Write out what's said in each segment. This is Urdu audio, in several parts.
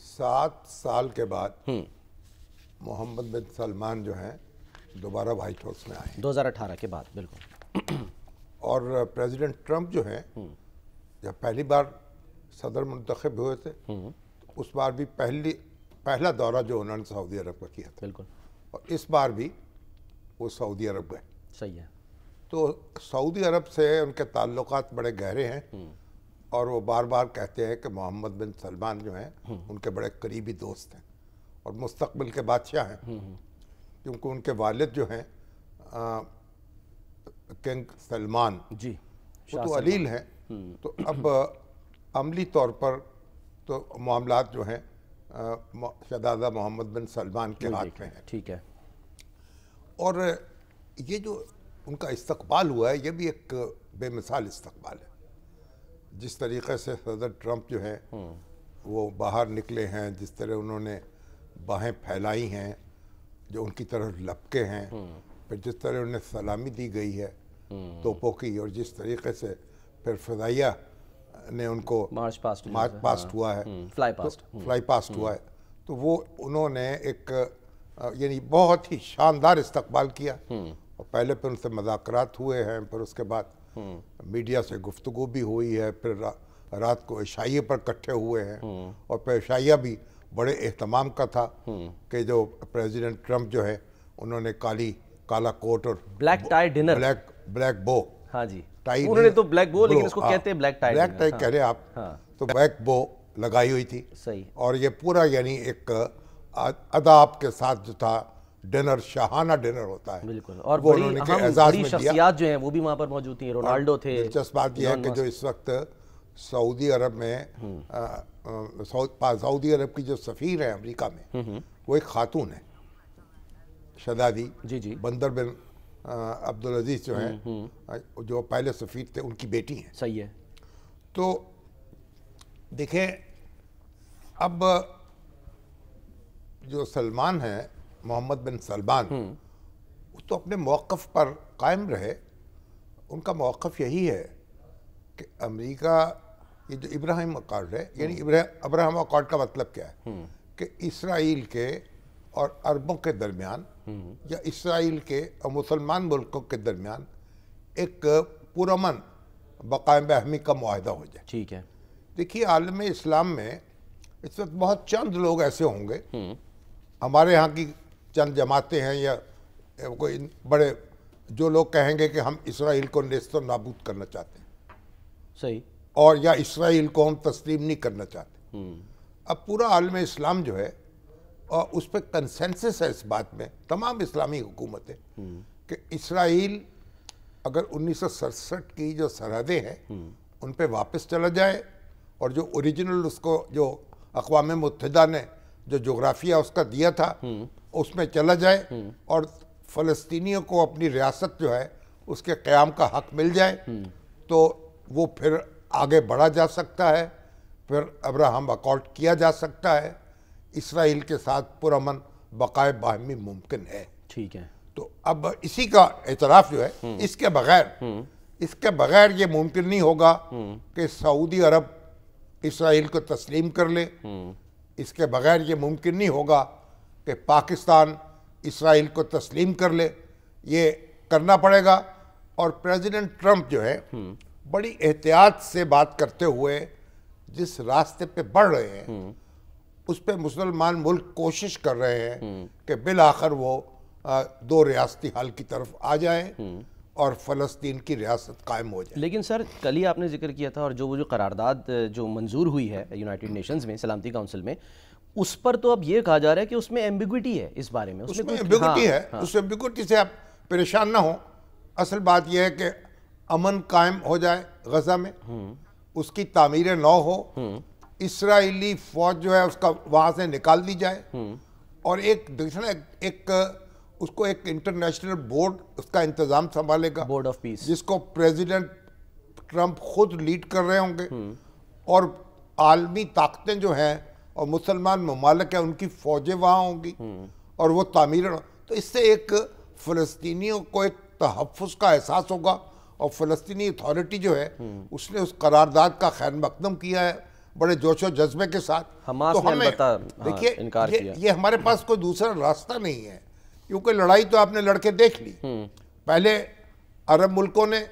7 سال کے بعد محمد بن سلمان جو ہیں دوبارہ وائٹ ہاؤس میں آئے 2018 کے بعد بالکل. اور پریزیڈنٹ ٹرمپ جو ہیں جب پہلی بار صدر منتخب ہوئے تھے اس بار بھی پہلا دورہ جو انہوں نے سعودی عرب کا کیا تھا بالکل. اور اس بار بھی وہ سعودی عرب گئے. صحیح ہے. تو سعودی عرب سے ان کے تعلقات بڑے گہرے ہیں اور وہ بار بار کہتے ہیں کہ محمد بن سلمان جو ہیں ان کے بڑے قریبی دوست ہیں اور مستقبل کے بادشاہ ہیں کیونکہ ان کے والد جو ہیں کنگ سلمان جی وہ تو علیل ہیں. تو اب عملی طور پر تو معاملات جو ہیں شہزادہ محمد بن سلمان کے ہاتھ میں ہیں. ٹھیک ہے. اور یہ جو ان کا استقبال ہوا ہے یہ بھی ایک بے مثال استقبال ہے. جس طریقے سے صدر ٹرمپ جو ہیں وہ باہر نکلے ہیں, جس طرح انہوں نے باہیں پھیلائی ہیں جو ان کی طرف لپکے ہیں, پھر جس طرح انہیں سلامی دی گئی ہے توپوں کی, اور جس طریقے سے پھر فضائیہ نے ان کو مارچ پاسٹ ہوا ہے, فلائی پاسٹ ہوا ہے, تو وہ انہوں نے ایک یعنی بہت ہی شاندار استقبال کیا. اور پہلے پھر ان سے مذاکرات ہوئے ہیں, پھر اس کے بعد میڈیا سے گفتگو بھی ہوئی ہے, پھر رات کو عشائیے پر اکٹھے ہوئے ہیں اور پھر عشائیہ بھی بڑے اہتمام کا تھا کہ جو پریزیڈنٹ ٹرمپ جو ہے انہوں نے کالا کوٹ اور بلیک ٹائی ڈنر, بلیک بو, ہاں جی انہوں نے تو بلیک بو لیکن اس کو کہتے ہیں بلیک ٹائی کہہ رہے آپ, تو بلیک بو لگائی ہوئی تھی. صحیح. اور یہ پورا یعنی ایک اداب کے ساتھ جو تھا ڈنر, شاہانہ ڈنر ہوتا ہے بالکل. اور بڑی شخصیات جو ہیں وہ بھی وہاں پر موجود تھیں, رونالڈو تھے. دلچسپ بات یہ ہے کہ جو اس وقت سعودی عرب میں سعودی عرب کی جو سفیر ہے امریکہ میں وہ ایک خاتون ہے, شہزادی جی بندر بن عبدالعزیز جو ہیں جو پہلے سفیر تھے ان کی بیٹی ہیں. صحیح ہے. تو دیکھیں اب جو سلمان ہیں محمد بن سلمان وہ تو اپنے موقف پر قائم رہے. ان کا موقف یہی ہے کہ امریکہ یہ جو ابراہیم اکارڈ ہے, یعنی ابراہیم اکارڈ کا مطلب کیا ہے کہ اسرائیل کے اور عربوں کے درمیان یا اسرائیل کے اور مسلمان ملکوں کے درمیان ایک پرامن بقائے باہمی کا معاہدہ ہو جائے. ٹھیک ہے. دیکھیے عالم اسلام میں اس وقت بہت چند لوگ ایسے ہوں گے, ہمارے ہاں کی چند جماعتیں ہیں یا کوئی بڑے جو لوگ کہیں گے کہ ہم اسرائیل کو نیست و نابود کرنا چاہتے ہیں. صحیح. اور یا اسرائیل کو ہم تسلیم نہیں کرنا چاہتے. اب پورا عالم اسلام جو ہے اور اس پہ کنسنسس ہے اس بات میں تمام اسلامی حکومتیں کہ اسرائیل اگر 1967 کی جو سرحدیں ہیں ان پہ واپس چلا جائے اور جو اوریجنل اس کو جو اقوام متحدہ نے جو جغرافیہ اس کا دیا تھا اس میں چلا جائے اور فلسطینیوں کو اپنی ریاست جو ہے اس کے قیام کا حق مل جائے تو وہ پھر آگے بڑھا جا سکتا ہے, پھر ابراہم اکارڈ کیا جا سکتا ہے, اسرائیل کے ساتھ پرامن بقائے باہمی ممکن ہے. ٹھیک ہے. تو اب اسی کا اعتراف جو ہے اس کے بغیر یہ ممکن نہیں ہوگا کہ سعودی عرب اسرائیل کو تسلیم کر لے. اس کے بغیر یہ ممکن نہیں ہوگا کہ پاکستان اسرائیل کو تسلیم کر لے. یہ کرنا پڑے گا. اور پریزیڈنٹ ٹرمپ جو ہے بڑی احتیاط سے بات کرتے ہوئے جس راستے پہ بڑھ رہے ہیں اس پہ مسلمان ملک کوشش کر رہے ہیں کہ بالآخر وہ 2 ریاستی حل کی طرف آ جائیں اور فلسطین کی ریاست قائم ہو جائے. لیکن سر کل ہی آپ نے ذکر کیا تھا اور جو قرارداد جو منظور ہوئی ہے یونائٹڈ نیشنز میں سلامتی کونسل میں, اس پر تو اب یہ کہا جا رہا ہے کہ اس میں ایمبیگوٹی ہے اس بارے میں. اس میں ایمبیگوٹی ہے. اس ایمبیگوٹی سے آپ پریشان نہ ہوں. اصل بات یہ ہے کہ امن قائم ہو جائے غزہ میں, اس کی تعمیر نو ہو, اسرائیلی فوج جو ہے اس کا وہاں سے نکال دی جائے اور ایک اس کو ایک انٹرنیشنل بورڈ اس کا انتظام سنبھالے گا, بورڈ آف پیس, جس کو پریزیڈنٹ ٹرمپ خود لیڈ کر رہے ہوں گے اور عالمی طاقتیں جو ہیں اور مسلمان ممالک ہیں ان کی فوجیں وہاں ہوں گی اور وہ تعمیر. تو اس سے ایک فلسطینیوں کو ایک تحفظ کا احساس ہوگا اور فلسطینی اتھارٹی جو ہے اس نے اس قرارداد کا خیر مقدم کیا ہے بڑے جوش و جذبے کے ساتھ. حماس تو نے البتہ دیکھیے انکار کیا. یہ ہمارے پاس کوئی دوسرا راستہ نہیں ہے, کیونکہ لڑائی تو آپ نے لڑ کے دیکھ لی. پہلے عرب ملکوں نے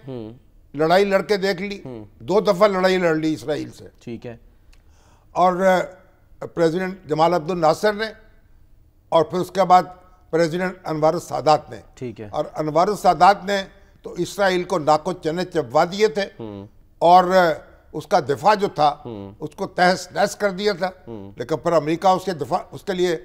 لڑائی لڑ کے دیکھ لی, 2 دفعہ لڑائی لڑ لی اسرائیل سے. ٹھیک ہے. اور پریزیڈنٹ جمال عبد الناصر نے, اور پھر اس کے بعد پریزیڈنٹ انور السادات نے. ٹھیک ہے. اور انور السادات نے تو اسرائیل کو ناکو چنے چبوا دیے تھے, اور اس کا دفاع جو تھا اس کو تہس نہس کر دیا تھا. لیکن پھر امریکہ اس کے لیے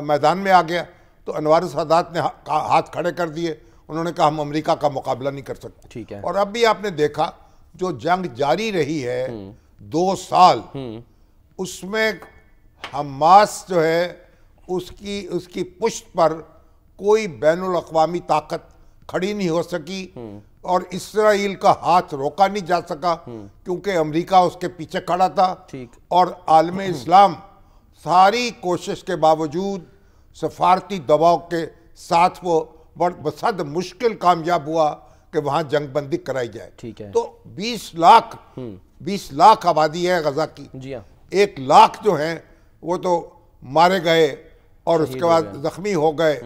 میدان میں آ گیا, تو انور السادات نے ہاتھ کھڑے کر دیے. انہوں نے کہا ہم امریکہ کا مقابلہ نہیں کر سکتے. ٹھیک ہے. اور اب بھی آپ نے دیکھا جو جنگ جاری رہی ہے 2 سال, اس میں حماس جو ہے اس کی پشت پر کوئی بین الاقوامی طاقت کھڑی نہیں ہو سکی, اور اسرائیل کا ہاتھ روکا نہیں جا سکا کیونکہ امریکہ اس کے پیچھے کھڑا تھا. اور عالم اسلام ساری کوشش کے باوجود سفارتی دباؤ کے ساتھ وہ بصد مشکل کامیاب ہوا کہ وہاں جنگ بندی کرائی جائے. تو 20 لاکھ آبادی ہے غزہ کی. 1 لاکھ جو ہیں وہ تو مارے گئے اور اس کے بعد زخمی ہو گئے,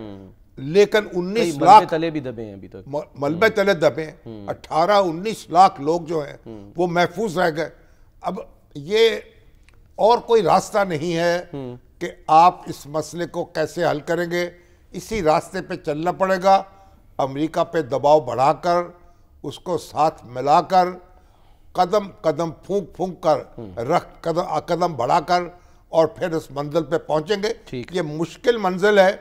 لیکن 19 لاکھ تلے بھی دبے ہیں ابھی تک, ملبے تلے دبے ہیں. 18-19 لاکھ لوگ جو ہیں وہ محفوظ رہ گئے. اب یہ اور کوئی راستہ نہیں ہے کہ آپ اس مسئلے کو کیسے حل کریں گے. اسی راستے پہ چلنا پڑے گا, امریکہ پہ دباؤ بڑھا کر, اس کو ساتھ ملا کر, قدم قدم پھونک کر قدم بڑھا کر, اور پھر اس منزل پہ پہنچیں گے. یہ مشکل منزل ہے.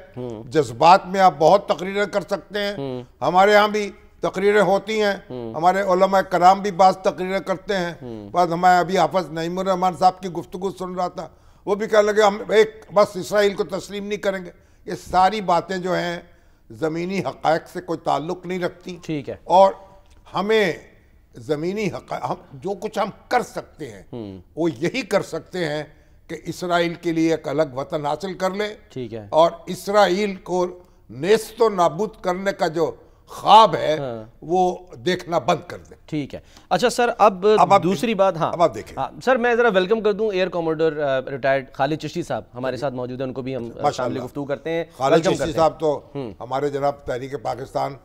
جذبات میں آپ بہت تقریریں کر سکتے ہیں, ہمارے ہاں بھی تقریریں ہوتی ہیں, ہمارے علماء کرام بھی بعض تقریریں کرتے ہیں. بعض ہمارے ابھی حافظ نعیم الرحمان صاحب کی گفتگو سن رہا تھا, وہ بھی کہنے لگے ہم بس اسرائیل کو تسلیم نہیں کریں گے. یہ ساری باتیں جو ہیں زمینی حقائق سے کوئی تعلق نہیں رکھتی. ٹھیک ہے. اور ہمیں زمینی حقائق, جو کچھ ہم کر سکتے ہیں وہ یہی کر سکتے ہیں کہ اسرائیل کے لیے ایک الگ وطن حاصل کر لیں. ٹھیک ہے. اور اسرائیل کو نیست و نابود کرنے کا جو خواب ہے وہ دیکھنا بند کر دیں. ٹھیک ہے. اچھا سر, اب دوسری بات, اب آپ دیکھیں سر میں ذرا ویلکم کر دوں ایئر کاموڈر ریٹائرڈ خالد چشتی صاحب ہمارے ساتھ موجود ہیں, ان کو بھی ہم شامل گفتگو کرتے ہیں. خالد چشتی صاحب تو ہمارے جناب تحریک پاکستان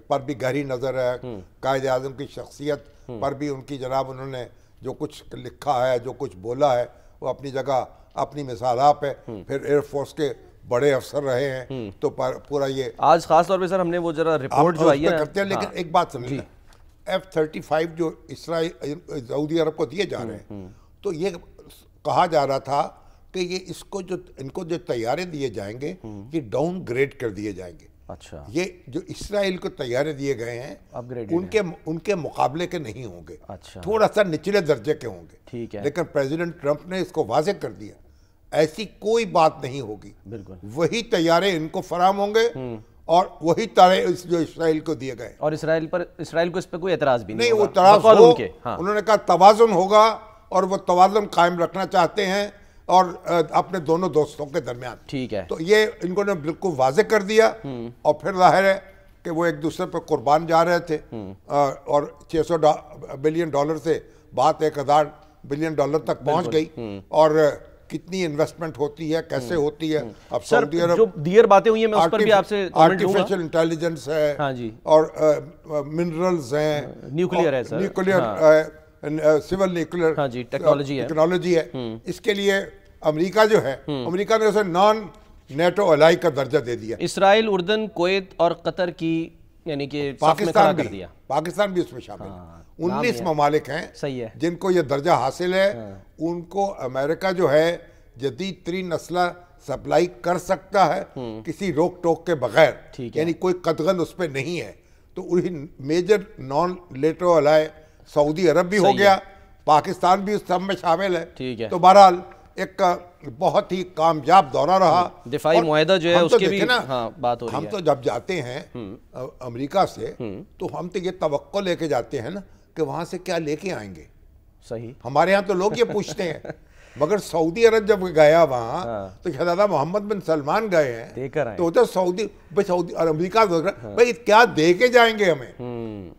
پر بھی گہری نظر ہے, قائد اعظم کی شخصیت پر بھی ان کی جناب انہوں نے جو کچھ لکھا ہے, جو کچھ بولا ہے, وہ اپنی جگہ اپنی مثال آپ ہے. پھر ایئر فورس کے بڑے افسر رہے ہیں, تو پورا یہ آج خاص طور پہ سر ہم نے وہ ذرا رپورٹ جو آئی ہے کرتے ہیں. لیکن ایک بات سمجھیں, F-35 جو سعودی عرب کو دیے جا رہے ہیں, تو یہ کہا جا رہا تھا کہ یہ ان کو جو طیارے دیے جائیں گے یہ ڈاؤن گریڈ کر دیے جائیں گے. اچھا. یہ جو اسرائیل کو طیارے دیے گئے ہیں ان کے مقابلے کے نہیں ہوں گے, تھوڑا سا نچلے درجے کے ہوں گے. ٹھیک ہے. لیکن پریزیڈنٹ ٹرمپ نے اس کو واضح کر دیا, ایسی کوئی بات نہیں ہوگی. بالکل. وہی طیارے ان کو فراہم ہوں گے اور وہی طیارے جو اسرائیل کو دیے گئے. اور اسرائیل کو اس پہ کوئی اعتراض بھی نہیں. وہ اعتراض ہو, انہوں نے کہا توازن ہوگا, اور وہ توازن قائم رکھنا چاہتے ہیں اور اپنے دونوں دوستوں کے درمیان. ٹھیک ہے. تو یہ ان کو نے بالکل واضح کر دیا, اور پھر ظاہر ہے کہ وہ ایک دوسرے پہ قربان جا رہے تھے, اور $600 بلین سے بات $1000 بلین تک پہنچ گئی. اور کتنی انویسٹمنٹ ہوتی ہے, کیسے ہوتی ہے. اب سعودی عرب جو دیگر باتیں ہوئی ہیں میں اس پر بھی آپ سے آرٹیفیشل انٹیلیجنس ہے, اور منرلز ہیں, نیوکلیئر ہے سر, سول نیوکلیئر ٹیکنالوجی ہے. اس کے لیے امریکہ جو ہے, امریکہ نے اسے نان نیٹو الائی کا درجہ دے دیا. اسرائیل, اردن, کویت اور قطر کی یعنی کہ پاکستان بھی اس میں شامل ہے. 19 ممالک ہیں جن کو یہ درجہ حاصل ہے. ان کو امریکہ جو ہے جدید ترین اسلحہ سپلائی کر سکتا ہے کسی روک ٹوک کے بغیر, یعنی کوئی قدغن اس پہ نہیں ہے. تو وہی میجر نان نیٹو الائی سعودی عرب بھی ہو گیا, پاکستان بھی اس سب میں شامل ہے. تو بہرحال ایک بہت ہی کامیاب دورہ رہا. دفاعی معاہدہ جو ہے اس کی بھی بات ہو رہی ہے. ہم تو جب جاتے ہیں امریکہ سے, تو ہم تو یہ توقع لے کے جاتے ہیں نا کہ وہاں سے کیا لے کے آئیں گے. صحیح. ہمارے ہاں تو لوگ یہ پوچھتے ہیں, مگر سعودی عرب جب گیا وہاں تو شہزادہ محمد بن سلمان گئے ہیں, تو ادھر سعودی اور امریکہ بھائی کیا دے کے جائیں گے ہمیں.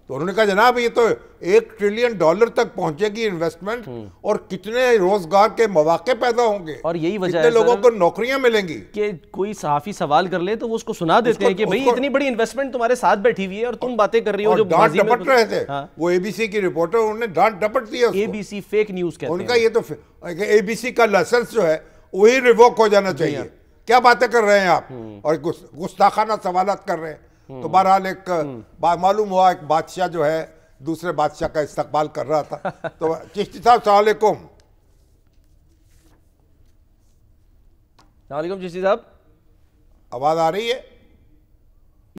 تو انہوں نے کہا جناب یہ تو $1 ٹریلین تک پہنچے گی انویسٹمنٹ اور کتنے روزگار کے مواقع پیدا ہوں گے اور یہی وجہ کتنے لوگوں کو نوکریاں ملیں گی کہ کوئی صحافی سوال کر لے تو وہ اس کو سنا دیتے ہیں کہ بھئی اتنی بڑی انویسٹمنٹ تمہارے ساتھ بیٹھی ہوئی ہے اور تم باتیں کر رہی ہو جو ڈانٹ ڈپٹ رہے تھے وہ اے بی سی کی رپورٹر انہوں نے ڈانٹ ڈپٹ دیا اے بی سی فیک نیوز کہتے ہیں ان کا یہ تو اے بی سی کا لائسنس جو ہے وہی ریووک ہو جانا چاہیے کیا باتیں کر رہے ہیں آپ اور گستاخانہ سوالات کر رہے ہیں تو بہرحال ایک معلوم ہوا ایک بادشاہ جو ہے دوسرے بادشاہ کا استقبال کر رہا تھا تو چشتی صاحب السلام علیکم السلام علیکم چشتی صاحب آواز آ رہی ہے